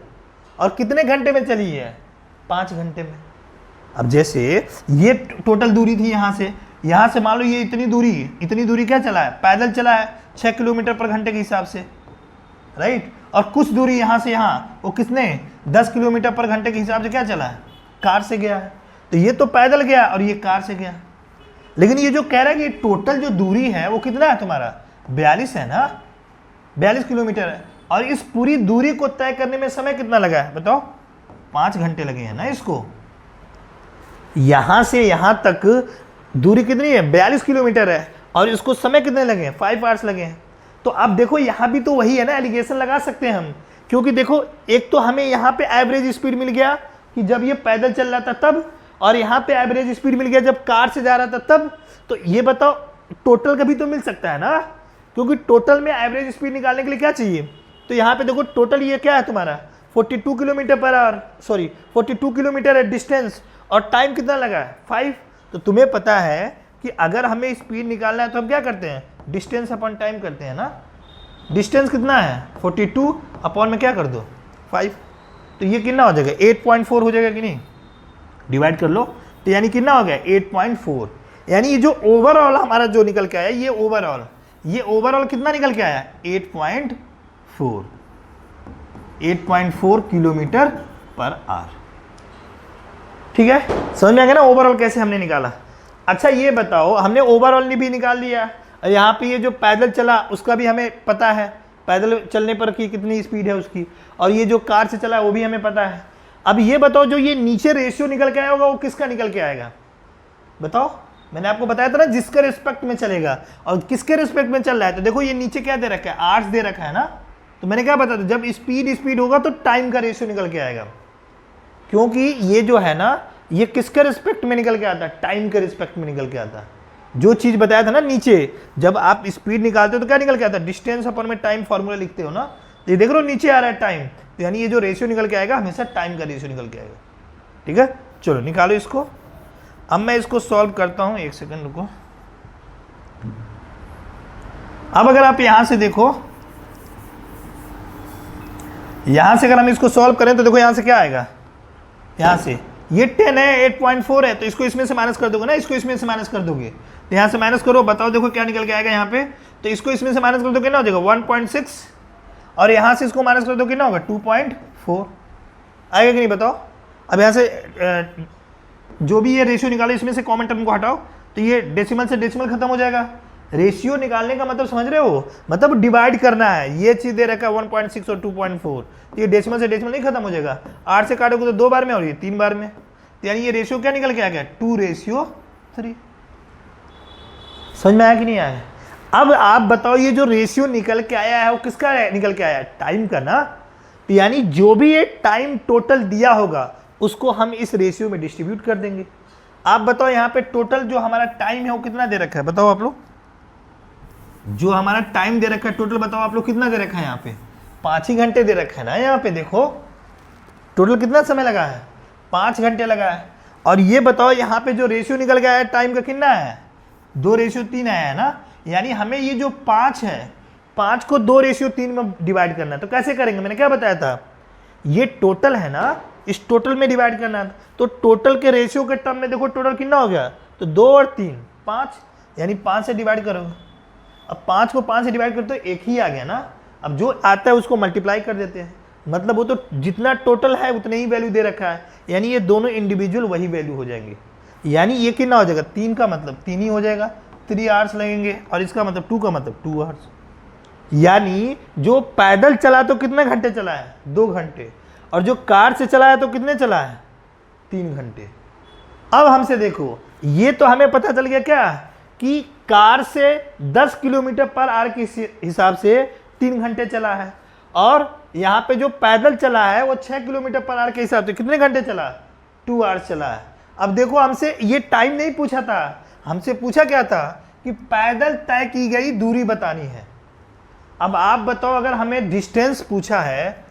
और कितने घंटे में चली है? 5 घंटे में। अब जैसे ये टोटल दूरी थी यहां से मान लो ये इतनी दूरी क्या चला है? पैदल चला है 6 किलोमीटर पर घंटे के हिसाब से, राइट। और कुछ दूरी यहां से यहां, वो कितने? 10 किलोमीटर पर घंटे के हिसाब से क्या चला है? कार से गया है। तो ये तो पैदल गया और ये कार से गया। लेकिन ये जो कह रहा है कि टोटल जो दूरी है वो कितना है तुम्हारा? 42 है ना, 42 किलोमीटर है। और इस पूरी दूरी को तय करने में समय कितना लगा है बताओ? 5 घंटे लगे हैं ना इसको। यहां से यहां तक दूरी कितनी है? 42 किलोमीटर है, और इसको समय कितने लगे हैं? 5 आवर्स लगे हैं। तो अब देखो यहां भी तो वही है ना, एलिगेशन लगा सकते हैं हम। क्योंकि देखो एक तो हमें यहां पे एवरेज स्पीड मिल गया कि जब ये पैदल चल रहा था तब, और यहां पे एवरेज स्पीड मिल गया जब कार से जा रहा था तब। तो ये बताओ टोटल का भी तो मिल सकता है ना, क्योंकि टोटल में एवरेज स्पीड निकालने के लिए क्या चाहिए? तो यहाँ पे देखो टोटल ये क्या है तुम्हारा? 42 किलोमीटर पर आवर, 42 किलोमीटर है डिस्टेंस, और टाइम कितना लगा है? 5। तो तुम्हें पता है कि अगर हमें स्पीड निकालना है तो हम क्या करते हैं? डिस्टेंस अपॉन टाइम करते हैं ना। डिस्टेंस कितना है? 42 अपॉन में क्या कर दो? 5। तो ये कितना हो जाएगा? 8.4 हो जाएगा कि नहीं? डिवाइड कर लो, तो यानी कितना हो गया? 8.4। यानी ये जो ओवरऑल हमारा जो निकल के आया, ये ओवरऑल कितना निकल के आया? 8.4 किलोमीटर पर आवर। ठीक है, समझ में आ गया ना ओवरऑल कैसे हमने निकाला। अच्छा ये बताओ, हमने ओवरऑल भी निकाल लिया, यहाँ पे ये जो पैदल चला उसका भी हमें पता है, पैदल चलने पर की कितनी स्पीड है उसकी, और ये जो कार से चला वो भी हमें पता है। अब ये बताओ जो ये नीचे रेशियो निकल के आया होगा वो किसका निकल के आएगा? बताओ, मैंने आपको बताया था ना जिसके रिस्पेक्ट में चलेगा, और किसके रिस्पेक्ट में चल रहा है। तो देखो ये नीचे क्या दे रखा है? आवर्स दे रखा है ना। तो मैंने क्या बताया था, जब स्पीड होगा तो टाइम का रेशियो निकल के आएगा, क्योंकि ये जो है ना ये किसके रिस्पेक्ट में निकल के आता है? टाइम के रिस्पेक्ट में निकल के आता है। जो चीज बताया था ना नीचे, जब आप स्पीड निकालते हो तो क्या निकल के आता है? डिस्टेंस अपॉन में टाइम फॉर्मूला लिखते हो ना, तो ये देख रहे हो नीचे आ रहा है टाइम, तो यानी ये जो रेशियो निकल के आएगा हमेशा टाइम का रेशियो निकल के आएगा। ठीक है, चलो निकालो इसको। अब मैं इसको सॉल्व करता हूं, एक सेकंड रुको। अब अगर आप यहां से देखो, यहां से अगर हम इसको सॉल्व करें तो देखो यहां से क्या आएगा? यहां से ये 10 है, 8.4 है, तो इसको इसमें से माइनस कर दोगे ना, इसको इसमें से माइनस कर दोगे, तो यहाँ से माइनस करो, बताओ देखो क्या निकल के आएगा यहाँ पे। तो इसको इसमें से माइनस कर दोगे ना हो जाएगा 1.6, और यहाँ से इसको माइनस कर दोगे ना होगा 2.4, आएगा कि नहीं बताओ। अब यहाँ से जो भी ये रेशियो निकालो इसमें से कॉमन टर्म को हटाओ, तो ये डेसिमल से डेसिमल खत्म हो जाएगा। रेशियो निकालने का मतलब समझ रहे हो, मतलब डिवाइड करना है, ये चीज दे रखा है 1.6 और 2.4, तो ये डेसिमल से डेसिमल नहीं खत्म हो जाएगा, 8 से काटोगे तो 2 बार में और ये 3 बार में, तो यानी ये रेशियो क्या निकल के आ गया 2:3। समझ में आया कि नहीं आया। अब आप बताओ ये जो रेशियो निकल के आया है वो किसका निकल के आया है, टाइम का ना, तो यानी जो भी ये टाइम टोटल दिया होगा उसको हम इस रेशियो में डिस्ट्रीब्यूट कर देंगे। आप बताओ यहाँ पे टोटल जो हमारा टाइम है वो कितना दे रखा है, बताओ आप लोग, जो हमारा टाइम दे रखा है टोटल बताओ आप लोग कितना दे रखा है, यहाँ पे 5 ही घंटे दे रखा है ना, यहाँ पे देखो टोटल कितना समय लगा है, 5 घंटे लगा है। और ये बताओ यहाँ पे जो रेशियो निकल गया है टाइम का कितना है, 2:3 आया है ना, यानी हमें ये जो 5 है 5 को 2:3 में डिवाइड करना है। तो कैसे करेंगे, मैंने क्या बताया था, ये टोटल है ना, इस टोटल में डिवाइड करना है, तो टोटल के रेशियो के टर्म में देखो टोटल कितना हो गया, तो 2 और 3 5, यानी 5 से डिवाइड करोगे। अब 5 को 5 से डिवाइड करते तो एक ही आ गया ना, अब जो आता है उसको मल्टीप्लाई कर देते हैं, मतलब वो तो जितना टोटल है उतने ही वैल्यू दे रखा है, यानी ये दोनों इंडिविजुअल वही वैल्यू हो जाएंगे, यानी ये कितना हो जाएगा 3 का मतलब 3 ही हो जाएगा, 3 आवर्स लगेंगे, और इसका मतलब 2 का मतलब 2 आवर्स। यानी जो पैदल चला तो कितने घंटे चला है, 2 घंटे, और जो कार से चला है तो कितने चला है, 3 घंटे। अब हमसे देखो, ये तो हमें पता चल गया क्या कि कार से 10 किलोमीटर पर आवर के हिसाब से 3 घंटे चला है, और यहाँ पे जो पैदल चला है वो 6 किलोमीटर पर आवर के हिसाब से कितने घंटे चला, 2 आवर्स चला है। अब देखो हमसे ये टाइम नहीं पूछा था, हमसे पूछा क्या था कि पैदल तय की गई दूरी बतानी है। अब आप बताओ अगर हमें डिस्टेंस पूछा है,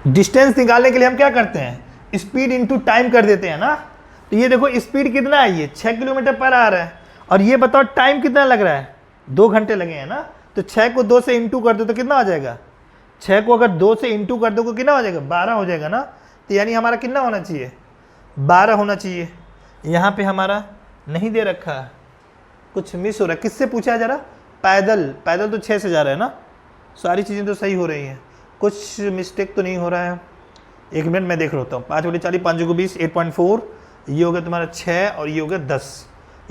डिस्टेंस निकालने के लिए हम क्या करते हैं, स्पीड इंटू टाइम कर देते हैं ना, तो ये देखो स्पीड कितना है, ये 6 किलोमीटर पर आवर है, और ये बताओ टाइम कितना लग रहा है, 2 घंटे लगे हैं ना, तो 6 को 2 से इंटू कर दो तो कितना हो जाएगा, 6 को अगर 2 से इंटू कर दो तो कितना हो जाएगा, 12 हो जाएगा ना, तो यानी हमारा कितना होना चाहिए, 12 होना चाहिए। यहाँ पे हमारा नहीं दे रखा है, कुछ मिस हो रहा है, किससे पूछा है जरा, पैदल तो 6 से जा रहा है ना, सारी चीज़ें तो सही हो रही हैं, कुछ मिस्टेक तो नहीं हो रहा है। 1 मिनट मैं देख लेता हूँ, 5×40 5×20 8.4, ये हो गया तुम्हारा 6 और ये हो गया 10।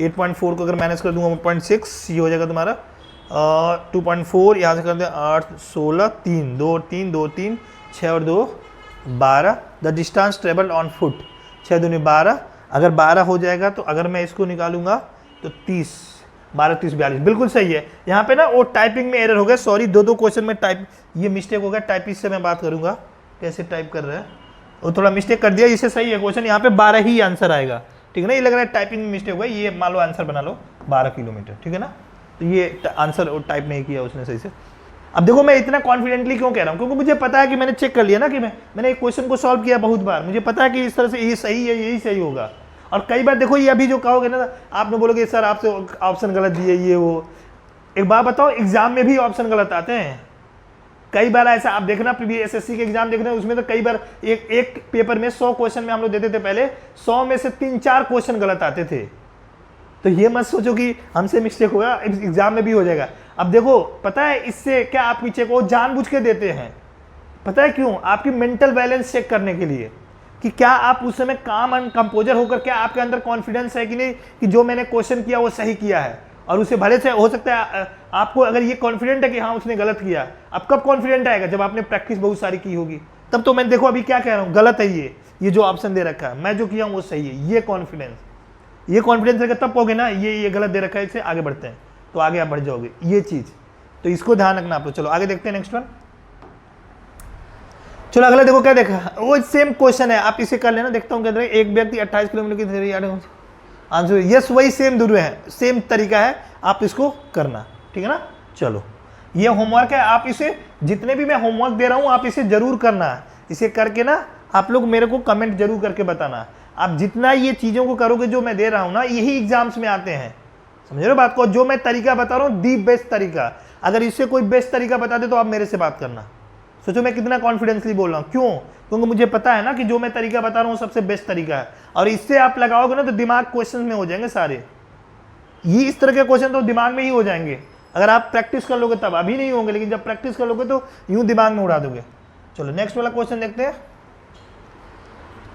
8.4 को अगर माइनस कर दूंगा 1.6, ये हो जाएगा तुम्हारा 2.4, यहाँ से कर दें 8 16 3 2 और 3 2 3 6 और 2 12। The distance travelled on foot, 6 दूनी 12, अगर 12 हो जाएगा तो अगर मैं इसको निकालूंगा तो 30, 12 30 42, बिल्कुल सही है। यहाँ पे ना वो टाइपिंग में एरर हो गया, सॉरी, 2 क्वेश्चन में टाइप ये मिस्टेक हो गया, टाइपिस्ट से मैं बात करूँगा कैसे टाइप कर रहा है, वो थोड़ा मिस्टेक कर दिया, इससे सही है क्वेश्चन, यहाँ पे 12 ही आंसर आएगा, ठीक है ना, ये लग रहा है टाइपिंग में मिस्टेक हुआ, ये मान लो आंसर बना लो 12 किलोमीटर, ठीक है ना, तो ये आंसर टाइप नहीं किया उसने सही से। अब देखो मैं इतना कॉन्फिडेंटली क्यों कह रहा हूँ, क्योंकि मुझे पता है कि मैंने चेक कर लिया ना कि मैंने एक क्वेश्चन को सॉल्व किया बहुत बार, मुझे पता है कि इस तरह से ये सही है, यही सही होगा। और कई बार देखो ये अभी जो कहोगे ना, आपने बोलोगे सर आपसे ऑप्शन गलत दिए ये वो, एक बात बताओ, एग्जाम में भी ऑप्शन गलत आते हैं कई बार, ऐसा आप देखना PBSSC के एग्जाम देखना, उसमें तो कई बार एक पेपर में 100 क्वेश्चन में हम लोग देते थे पहले, 100 में से 3-4 क्वेश्चन गलत आते थे, तो ये मत सोचो कि हमसे मिस्टेक होगा, एग्जाम में भी हो जाएगा। अब देखो पता है इससे क्या आपकी चेक वो जानबूझ के देते हैं, पता है क्यों, आपकी मेंटल बैलेंस चेक करने के लिए कि क्या आप उस समय काम एंड कंपोजर होकर, क्या आपके अंदर कॉन्फिडेंस है कि नहीं कि जो मैंने क्वेश्चन किया वो सही किया है, और उसे भले से हो सकता है आपको अगर ये कॉन्फिडेंट है कि हाँ उसने गलत किया। अब कब कॉन्फिडेंट आएगा, जब आपने प्रैक्टिस बहुत सारी की होगी, तब तो मैं देखो अभी क्या कह रहा हूँ, गलत है ये जो ऑप्शन दे रखा है, मैं जो किया हूँ वो सही है, ये कॉन्फिडेंस अगर तब कहोगे ना ये गलत दे रखा है, इससे आगे बढ़ते हैं, तो आगे आप बढ़ जाओगे, ये चीज, तो इसको ध्यान रखना आप लोग। चलो आगे देखते हैं नेक्स्ट वन। चलो अगला देखो क्या देखा, वो सेम क्वेश्चन है, आप इसे कर लेना, देखता हूँ क्या एक व्यक्ति 28 किलोमीटर की दूरी, आंसर यस, वही सेम दूरी है, सेम तरीका है, आप इसको करना, ठीक है ना। चलो ये होमवर्क है, आप इसे जितने भी मैं होमवर्क दे रहा हूँ आप इसे जरूर करना, इसे करके ना आप लोग मेरे को कमेंट जरूर करके बताना। आप जितना ये चीज़ों को करोगे जो मैं दे रहा हूँ ना, यही एग्जाम्स में आते हैं, समझ रहे हो बात को। जो मैं तरीका बता रहा हूँ दी बेस्ट तरीका, अगर इससे कोई बेस्ट तरीका बता दे तो आप मेरे से बात करना। सोचो मैं कितना कॉन्फिडेंसली बोल रहा हूँ, क्यों, क्योंकि मुझे पता है ना कि जो मैं तरीका बता रहा हूँ सबसे बेस्ट तरीका है, और इससे आप लगाओगे ना तो दिमाग क्वेश्चन में हो जाएंगे सारे। ये इस तरह के क्वेश्चन तो दिमाग में ही हो जाएंगे अगर आप प्रैक्टिस कर लोगे तब, अभी नहीं होंगे लेकिन जब प्रैक्टिस कर लोगे तो यूं दिमाग में उड़ा दोगे। चलो नेक्स्ट वाला क्वेश्चन देखते हैं।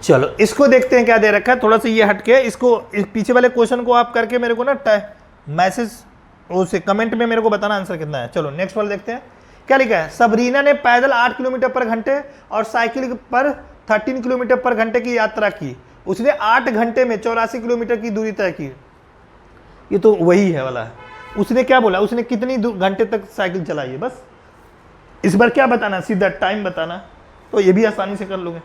चलो इसको देखते हैं क्या दे रखा है, थोड़ा सा ये हटके इसको, इस पीछे वाले क्वेश्चन को आप करके मेरे को ना मैसेज उसे कमेंट में मेरे को बताना आंसर कितना है। चलो नेक्स्ट वाला देखते हैं क्या लिखा है। सबरीना ने पैदल 8 किलोमीटर पर घंटे और साइकिल पर 13 किलोमीटर पर घंटे की यात्रा की। उसने 8 घंटे में 84 किलोमीटर की दूरी तय की। ये तो वही है वाला है। उसने क्या बोला, उसने कितनी घंटे तक साइकिल चलाई है, बस इस बार क्या बताना, सीधा टाइम बताना, तो ये भी आसानी से कर लोगे।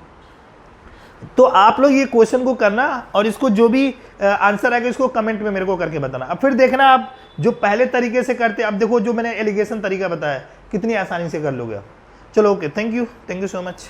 तो आप लोग ये क्वेश्चन को करना और इसको जो भी आंसर आएगा इसको कमेंट में मेरे को करके बताना। अब फिर देखना आप जो पहले तरीके से करते, अब देखो जो मैंने एलिगेशन तरीका बताया कितनी आसानी से कर लोगे। चलो okay, thank you so much.